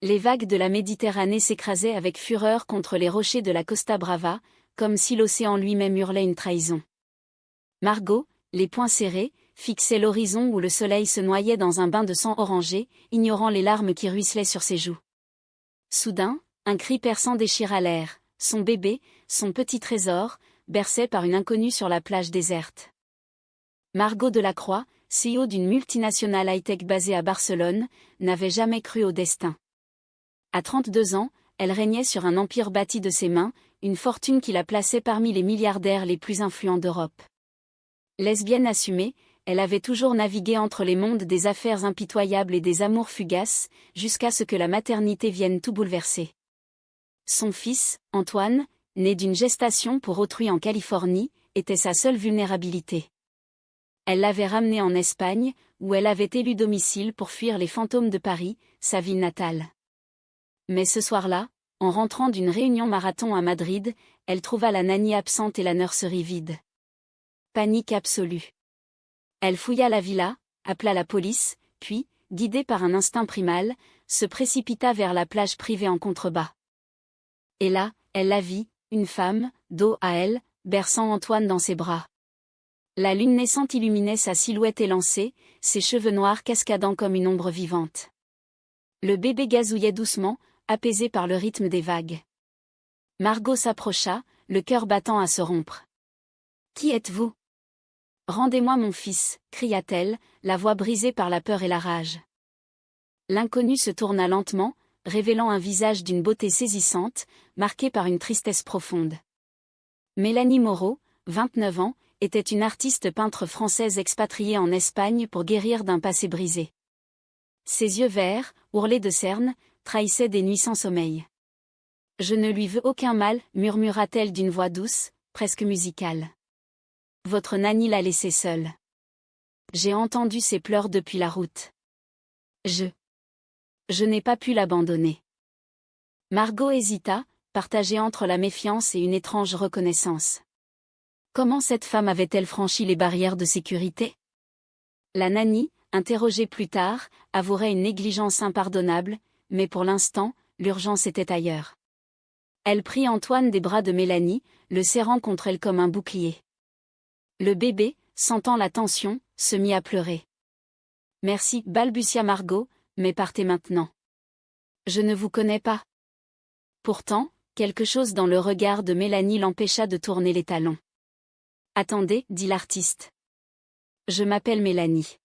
Les vagues de la Méditerranée s'écrasaient avec fureur contre les rochers de la Costa Brava, comme si l'océan lui-même hurlait une trahison. Margot, les poings serrés, fixait l'horizon où le soleil se noyait dans un bain de sang orangé, ignorant les larmes qui ruisselaient sur ses joues. Soudain, un cri perçant déchira l'air, son bébé, son petit trésor, bercé par une inconnue sur la plage déserte. Margot Delacroix, CEO d'une multinationale high-tech basée à Barcelone, n'avait jamais cru au destin. À 32 ans, elle régnait sur un empire bâti de ses mains, une fortune qui la plaçait parmi les milliardaires les plus influents d'Europe. Lesbienne assumée, elle avait toujours navigué entre les mondes des affaires impitoyables et des amours fugaces, jusqu'à ce que la maternité vienne tout bouleverser. Son fils, Antoine, né d'une gestation pour autrui en Californie, était sa seule vulnérabilité. Elle l'avait ramené en Espagne, où elle avait élu domicile pour fuir les fantômes de Paris, sa ville natale. Mais ce soir-là, en rentrant d'une réunion marathon à Madrid, elle trouva la nanny absente et la nurserie vide. Panique absolue. Elle fouilla la villa, appela la police, puis, guidée par un instinct primal, se précipita vers la plage privée en contrebas. Et là, elle la vit, une femme, dos à elle, berçant Antoine dans ses bras. La lune naissante illuminait sa silhouette élancée, ses cheveux noirs cascadant comme une ombre vivante. Le bébé gazouillait doucement, apaisé par le rythme des vagues. Margot s'approcha, le cœur battant à se rompre. « Qui êtes-vous ? » « Rendez-moi mon fils » cria-t-elle, la voix brisée par la peur et la rage. L'inconnu se tourna lentement, révélant un visage d'une beauté saisissante, marqué par une tristesse profonde. Mélanie Moreau, 29 ans, était une artiste peintre française expatriée en Espagne pour guérir d'un passé brisé. Ses yeux verts, ourlés de cernes, trahissaient des nuits sans sommeil. « Je ne lui veux aucun mal » murmura-t-elle d'une voix douce, presque musicale. « Votre nanny l'a laissée seule. J'ai entendu ses pleurs depuis la route. Je n'ai pas pu l'abandonner. » Margot hésita, partagée entre la méfiance et une étrange reconnaissance. Comment cette femme avait-elle franchi les barrières de sécurité? La nanny, interrogée plus tard, avouerait une négligence impardonnable, mais pour l'instant, l'urgence était ailleurs. Elle prit Antoine des bras de Mélanie, le serrant contre elle comme un bouclier. Le bébé, sentant la tension, se mit à pleurer. « Merci, balbutia Margot, mais partez maintenant. Je ne vous connais pas. » Pourtant, quelque chose dans le regard de Mélanie l'empêcha de tourner les talons. « Attendez, dit l'artiste. Je m'appelle Mélanie.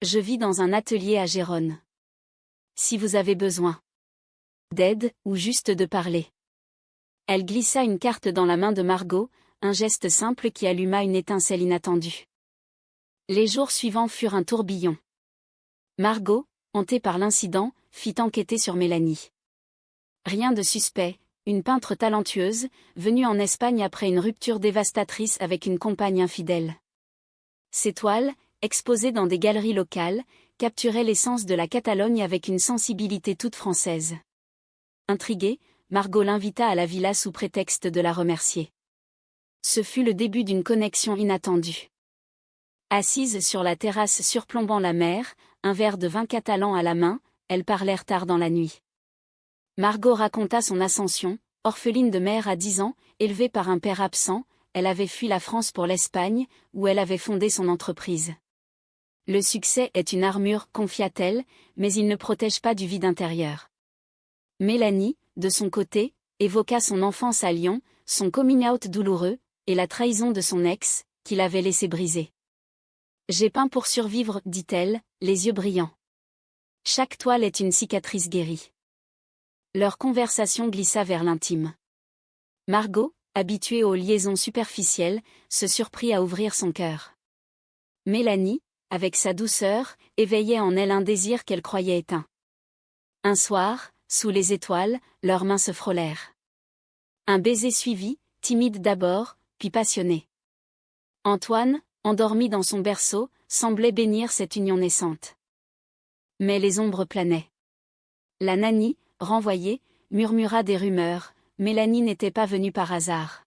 Je vis dans un atelier à Gérone. Si vous avez besoin d'aide, ou juste de parler. » Elle glissa une carte dans la main de Margot, un geste simple qui alluma une étincelle inattendue. Les jours suivants furent un tourbillon. Margot, hantée par l'incident, fit enquêter sur Mélanie. Rien de suspect, une peintre talentueuse, venue en Espagne après une rupture dévastatrice avec une compagne infidèle. Ses toiles, exposées dans des galeries locales, capturaient l'essence de la Catalogne avec une sensibilité toute française. Intriguée, Margot l'invita à la villa sous prétexte de la remercier. Ce fut le début d'une connexion inattendue. Assises sur la terrasse surplombant la mer, un verre de vin catalan à la main, elles parlèrent tard dans la nuit. Margot raconta son ascension, orpheline de mère à 10 ans, élevée par un père absent, elle avait fui la France pour l'Espagne, où elle avait fondé son entreprise. Le succès est une armure, confia-t-elle, mais il ne protège pas du vide intérieur. Mélanie, de son côté, évoqua son enfance à Lyon, son coming-out douloureux, et la trahison de son ex, qui l'avait laissé briser. « J'ai peint pour survivre, dit-elle, les yeux brillants. Chaque toile est une cicatrice guérie. » Leur conversation glissa vers l'intime. Margot, habituée aux liaisons superficielles, se surprit à ouvrir son cœur. Mélanie, avec sa douceur, éveillait en elle un désir qu'elle croyait éteint. Un soir, sous les étoiles, leurs mains se frôlèrent. Un baiser suivit, timide d'abord, puis passionné. Antoine, endormi dans son berceau, semblait bénir cette union naissante. Mais les ombres planaient. La nanny, renvoyée, murmura des rumeurs, Mélanie n'était pas venue par hasard.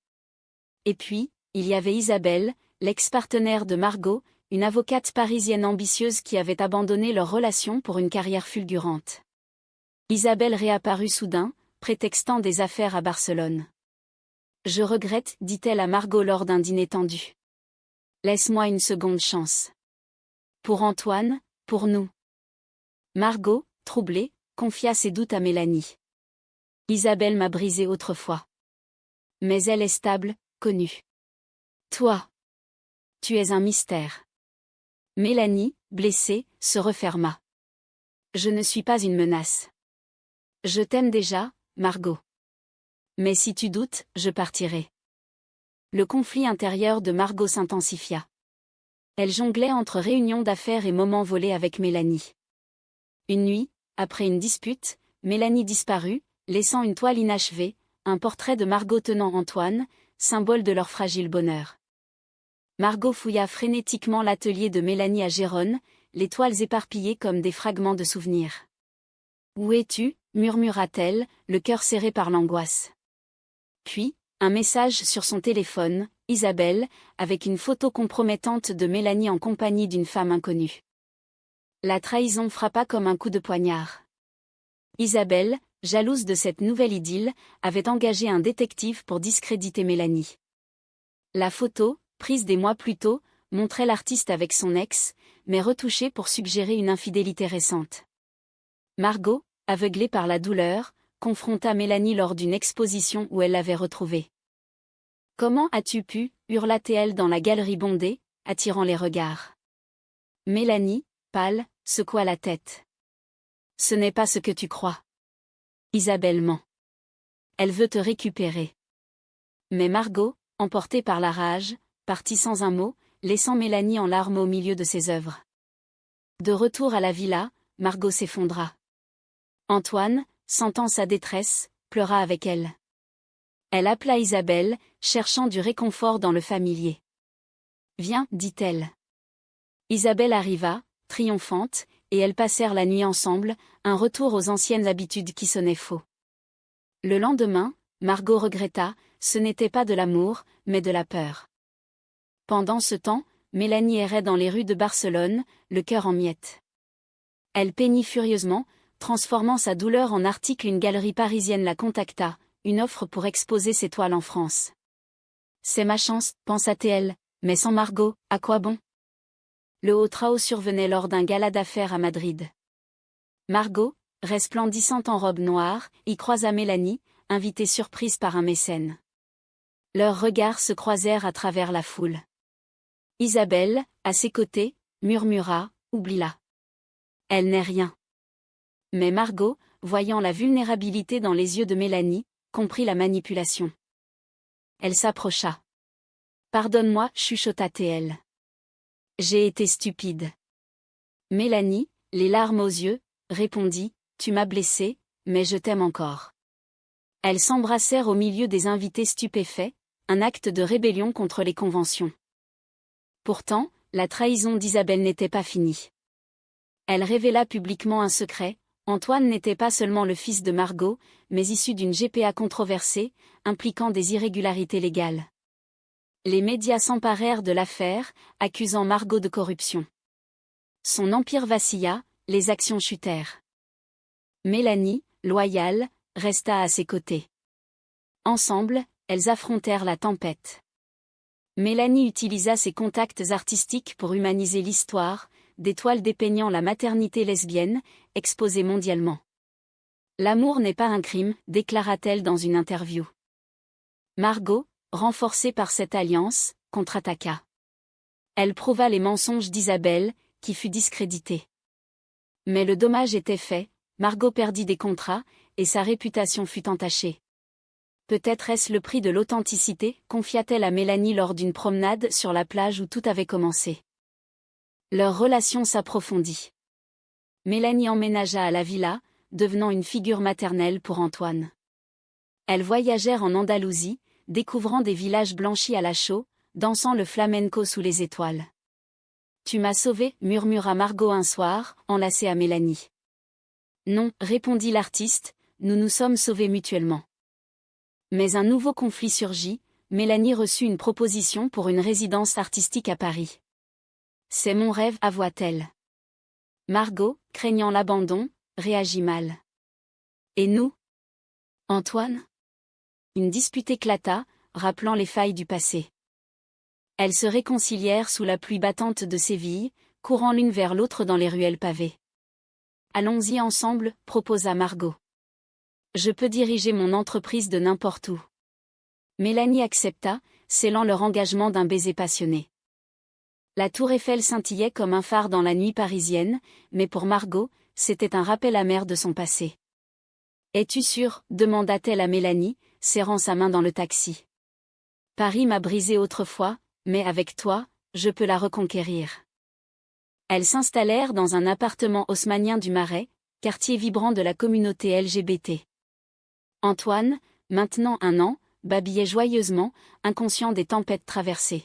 Et puis, il y avait Isabelle, l'ex-partenaire de Margot, une avocate parisienne ambitieuse qui avait abandonné leur relation pour une carrière fulgurante. Isabelle réapparut soudain, prétextant des affaires à Barcelone. Je regrette, dit-elle à Margot lors d'un dîner tendu. Laisse-moi une seconde chance. Pour Antoine, pour nous. Margot, troublée, confia ses doutes à Mélanie. Isabelle m'a brisé autrefois. Mais elle est stable, connue. Toi. Tu es un mystère. Mélanie, blessée, se referma. Je ne suis pas une menace. Je t'aime déjà, Margot. Mais si tu doutes, je partirai. Le conflit intérieur de Margot s'intensifia. Elle jonglait entre réunions d'affaires et moments volés avec Mélanie. Une nuit, après une dispute, Mélanie disparut, laissant une toile inachevée, un portrait de Margot tenant Antoine, symbole de leur fragile bonheur. Margot fouilla frénétiquement l'atelier de Mélanie à Gérone, les toiles éparpillées comme des fragments de souvenirs. « Où es-tu » murmura-t-elle, le cœur serré par l'angoisse. Puis, un message sur son téléphone, Isabelle, avec une photo compromettante de Mélanie en compagnie d'une femme inconnue. La trahison frappa comme un coup de poignard. Isabelle, jalouse de cette nouvelle idylle, avait engagé un détective pour discréditer Mélanie. La photo, prise des mois plus tôt, montrait l'artiste avec son ex, mais retouchée pour suggérer une infidélité récente. Margot, aveuglée par la douleur, confronta Mélanie lors d'une exposition où elle l'avait retrouvée. « Comment as-tu pu » hurla-t-elle dans la galerie bondée, attirant les regards. Mélanie, pâle, secoua la tête. « Ce n'est pas ce que tu crois. Isabelle ment. Elle veut te récupérer. » Mais Margot, emportée par la rage, partit sans un mot, laissant Mélanie en larmes au milieu de ses œuvres. De retour à la villa, Margot s'effondra. Antoine, sentant sa détresse, pleura avec elle. Elle appela Isabelle, cherchant du réconfort dans le familier. « Viens, dit-elle. » Isabelle arriva, triomphante, et elles passèrent la nuit ensemble, un retour aux anciennes habitudes qui sonnaient faux. Le lendemain, Margot regretta, ce n'était pas de l'amour, mais de la peur. Pendant ce temps, Mélanie errait dans les rues de Barcelone, le cœur en miettes. Elle peignit furieusement, transformant sa douleur en article. Une galerie parisienne la contacta, une offre pour exposer ses toiles en France. C'est ma chance, pensa-t-elle, mais sans Margot, à quoi bon? Le haut trao survenait lors d'un gala d'affaires à Madrid. Margot, resplendissante en robe noire, y croisa Mélanie, invitée surprise par un mécène. Leurs regards se croisèrent à travers la foule. Isabelle, à ses côtés, murmura, « Oublie-la. Elle n'est rien. » Mais Margot, voyant la vulnérabilité dans les yeux de Mélanie, comprit la manipulation. Elle s'approcha. « Pardonne-moi, chuchota-t-elle. J'ai été stupide. » Mélanie, les larmes aux yeux, répondit, « Tu m'as blessée, mais je t'aime encore. » Elles s'embrassèrent au milieu des invités stupéfaits, un acte de rébellion contre les conventions. Pourtant, la trahison d'Isabelle n'était pas finie. Elle révéla publiquement un secret. Antoine n'était pas seulement le fils de Margot, mais issu d'une GPA controversée, impliquant des irrégularités légales. Les médias s'emparèrent de l'affaire, accusant Margot de corruption. Son empire vacilla, les actions chutèrent. Mélanie, loyale, resta à ses côtés. Ensemble, elles affrontèrent la tempête. Mélanie utilisa ses contacts artistiques pour humaniser l'histoire, des toiles dépeignant la maternité lesbienne, exposées mondialement. « L'amour n'est pas un crime », déclara-t-elle dans une interview. Margot, renforcée par cette alliance, contre-attaqua. Elle prouva les mensonges d'Isabelle, qui fut discréditée. Mais le dommage était fait, Margot perdit des contrats, et sa réputation fut entachée. Peut-être est-ce le prix de l'authenticité, confia-t-elle à Mélanie lors d'une promenade sur la plage où tout avait commencé. Leur relation s'approfondit. Mélanie emménagea à la villa, devenant une figure maternelle pour Antoine. Elles voyagèrent en Andalousie, découvrant des villages blanchis à la chaux, dansant le flamenco sous les étoiles. « Tu m'as sauvée » murmura Margot un soir, enlacée à Mélanie. « Non » répondit l'artiste, « nous nous sommes sauvés mutuellement. » Mais un nouveau conflit surgit, Mélanie reçut une proposition pour une résidence artistique à Paris. « C'est mon rêve » avoua-t-elle. Margot, craignant l'abandon, réagit mal. Et nous? Antoine? Une dispute éclata, rappelant les failles du passé. Elles se réconcilièrent sous la pluie battante de Séville, courant l'une vers l'autre dans les ruelles pavées. Allons-y ensemble, proposa Margot. Je peux diriger mon entreprise de n'importe où. Mélanie accepta, scellant leur engagement d'un baiser passionné. La tour Eiffel scintillait comme un phare dans la nuit parisienne, mais pour Margot, c'était un rappel amer de son passé. « Es-tu sûre » demanda-t-elle à Mélanie, serrant sa main dans le taxi. « Paris m'a brisée autrefois, mais avec toi, je peux la reconquérir. » Elles s'installèrent dans un appartement haussmannien du Marais, quartier vibrant de la communauté LGBT. Antoine, maintenant 1 an, babillait joyeusement, inconscient des tempêtes traversées.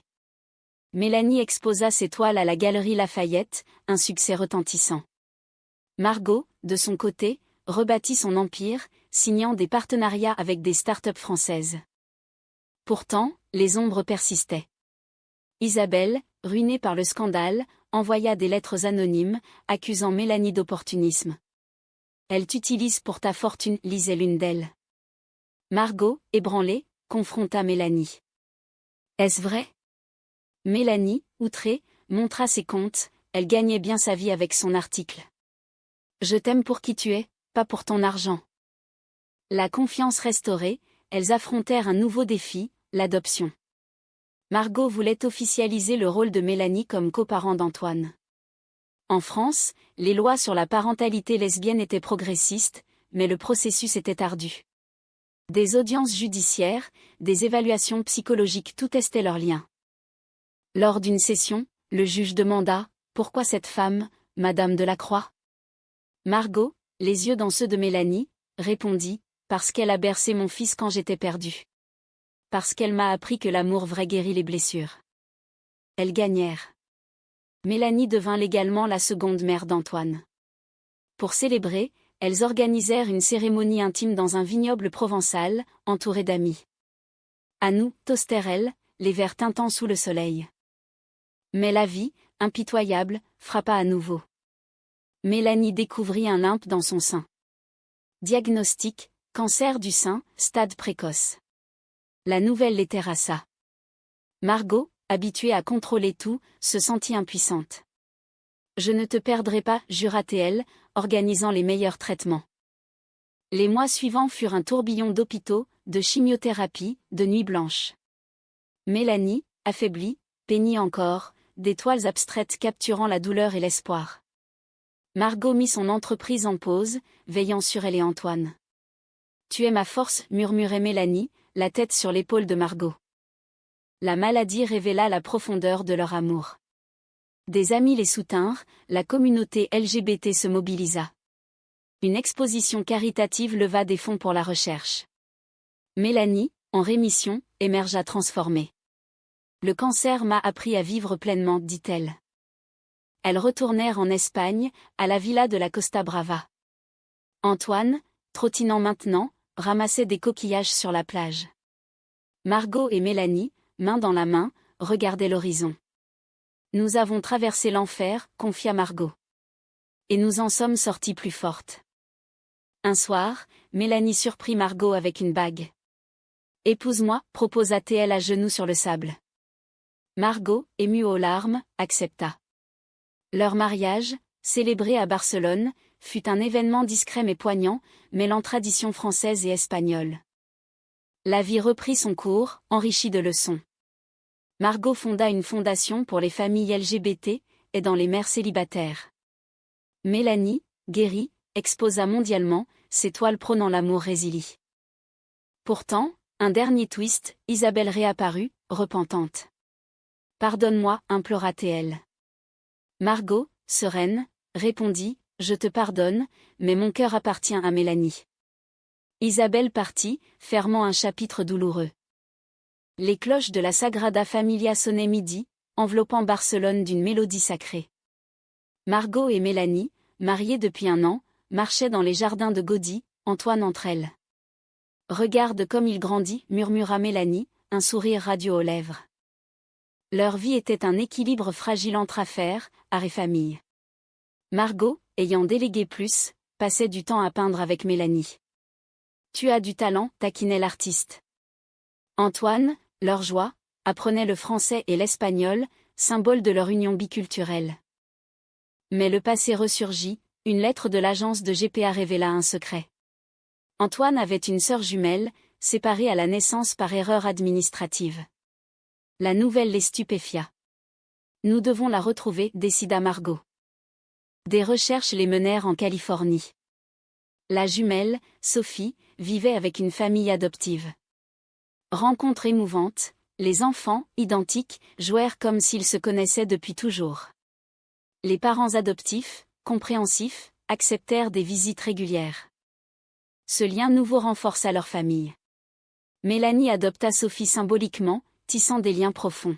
Mélanie exposa ses toiles à la Galerie Lafayette, un succès retentissant. Margot, de son côté, rebâtit son empire, signant des partenariats avec des start-up françaises. Pourtant, les ombres persistaient. Isabelle, ruinée par le scandale, envoya des lettres anonymes, accusant Mélanie d'opportunisme. « Elle t'utilise pour ta fortune » lisait l'une d'elles. Margot, ébranlée, confronta Mélanie. « Est-ce vrai ?» Mélanie, outrée, montra ses comptes, elle gagnait bien sa vie avec son article. « Je t'aime pour qui tu es, pas pour ton argent. » La confiance restaurée, elles affrontèrent un nouveau défi, l'adoption. Margot voulait officialiser le rôle de Mélanie comme coparent d'Antoine. En France, les lois sur la parentalité lesbienne étaient progressistes, mais le processus était ardu. Des audiences judiciaires, des évaluations psychologiques, tout testait leur lien. Lors d'une session, le juge demanda « Pourquoi cette femme, Madame Delacroix ?» Margot, les yeux dans ceux de Mélanie, répondit « Parce qu'elle a bercé mon fils quand j'étais perdue. Parce qu'elle m'a appris que l'amour vrai guérit les blessures. » Elles gagnèrent. Mélanie devint légalement la seconde mère d'Antoine. Pour célébrer, elles organisèrent une cérémonie intime dans un vignoble provençal, entouré d'amis. À nous, toastèrent-elles, les verres tintants sous le soleil. Mais la vie, impitoyable, frappa à nouveau. Mélanie découvrit un lump dans son sein. Diagnostic, cancer du sein, stade précoce. La nouvelle les terrassa. Margot, habituée à contrôler tout, se sentit impuissante. « Je ne te perdrai pas » jura-t-elle, organisant les meilleurs traitements. Les mois suivants furent un tourbillon d'hôpitaux, de chimiothérapie, de nuits blanches. Mélanie, affaiblie, peignit encore, des toiles abstraites capturant la douleur et l'espoir. Margot mit son entreprise en pause, veillant sur elle et Antoine. « Tu es ma force » murmurait Mélanie, la tête sur l'épaule de Margot. La maladie révéla la profondeur de leur amour. Des amis les soutinrent, la communauté LGBT se mobilisa. Une exposition caritative leva des fonds pour la recherche. Mélanie, en rémission, émergea transformée. « Le cancer m'a appris à vivre pleinement » dit-elle. Elles retournèrent en Espagne, à la villa de la Costa Brava. Antoine, trottinant maintenant, ramassait des coquillages sur la plage. Margot et Mélanie, main dans la main, regardaient l'horizon. « Nous avons traversé l'enfer » confia Margot. « Et nous en sommes sortis plus fortes. » Un soir, Mélanie surprit Margot avec une bague. « Épouse-moi » proposa-t-elle à genoux sur le sable. Margot, émue aux larmes, accepta. Leur mariage, célébré à Barcelone, fut un événement discret mais poignant, mêlant tradition française et espagnole. La vie reprit son cours, enrichie de leçons. Margot fonda une fondation pour les familles LGBT, aidant les mères célibataires. Mélanie, guérie, exposa mondialement, ses toiles prônant l'amour résili. Pourtant, un dernier twist, Isabelle réapparut, repentante. « Pardonne-moi » implora-t-elle. Margot, sereine, répondit « Je te pardonne, mais mon cœur appartient à Mélanie. » Isabelle partit, fermant un chapitre douloureux. Les cloches de la Sagrada Familia sonnaient midi, enveloppant Barcelone d'une mélodie sacrée. Margot et Mélanie, mariées depuis 1 an, marchaient dans les jardins de Gaudi, Antoine entre elles. « Regarde comme il grandit » murmura Mélanie, un sourire radieux aux lèvres. Leur vie était un équilibre fragile entre affaires, art et famille. Margot, ayant délégué plus, passait du temps à peindre avec Mélanie. Tu as du talent, taquinait l'artiste. Antoine, leur joie, apprenait le français et l'espagnol, symbole de leur union biculturelle. Mais le passé ressurgit, une lettre de l'agence de GPA révéla un secret. Antoine avait une sœur jumelle, séparée à la naissance par erreur administrative. La nouvelle les stupéfia. Nous devons la retrouver, décida Margot. Des recherches les menèrent en Californie. La jumelle, Sophie, vivait avec une famille adoptive. Rencontre émouvante, les enfants, identiques, jouèrent comme s'ils se connaissaient depuis toujours. Les parents adoptifs, compréhensifs, acceptèrent des visites régulières. Ce lien nouveau renforça leur famille. Mélanie adopta Sophie symboliquement, tissant des liens profonds.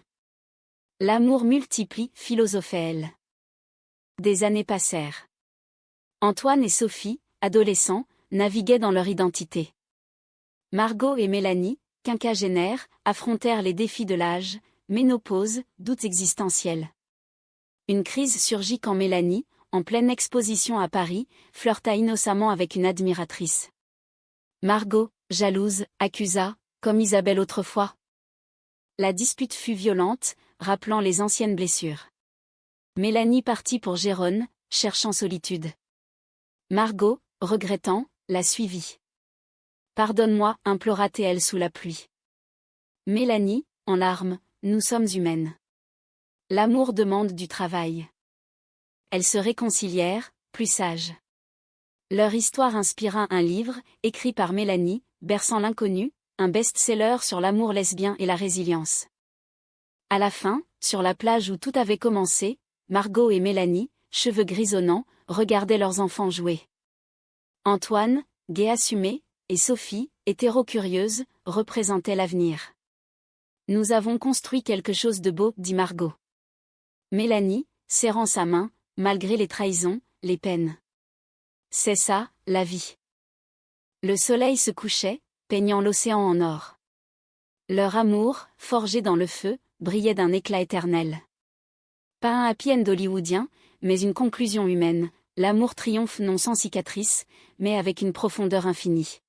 L'amour multiplie, philosophait-elle. Des années passèrent. Antoine et Sophie, adolescents, naviguaient dans leur identité. Margot et Mélanie, quinquagénaires, affrontèrent les défis de l'âge, ménopause, doutes existentiels. Une crise surgit quand Mélanie, en pleine exposition à Paris, flirta innocemment avec une admiratrice. Margot, jalouse, accusa, comme Isabelle autrefois. La dispute fut violente, rappelant les anciennes blessures. Mélanie partit pour Gérone, cherchant solitude. Margot, regrettant, la suivit. Pardonne-moi, implora-t-elle sous la pluie. Mélanie, en larmes, nous sommes humaines. L'amour demande du travail. Elles se réconcilièrent, plus sages. Leur histoire inspira un livre, écrit par Mélanie, Berçant l'inconnu, un best-seller sur l'amour lesbien et la résilience. À la fin, sur la plage où tout avait commencé, Margot et Mélanie, cheveux grisonnants, regardaient leurs enfants jouer. Antoine, gai assumé, et Sophie, hétéro-curieuse, représentaient l'avenir. Nous avons construit quelque chose de beau, dit Margot. Mélanie, serrant sa main, malgré les trahisons, les peines. C'est ça, la vie. Le soleil se couchait, peignant l'océan en or. Leur amour, forgé dans le feu, brillait d'un éclat éternel. Pas un happy end hollywoodien, mais une conclusion humaine, l'amour triomphe non sans cicatrices, mais avec une profondeur infinie.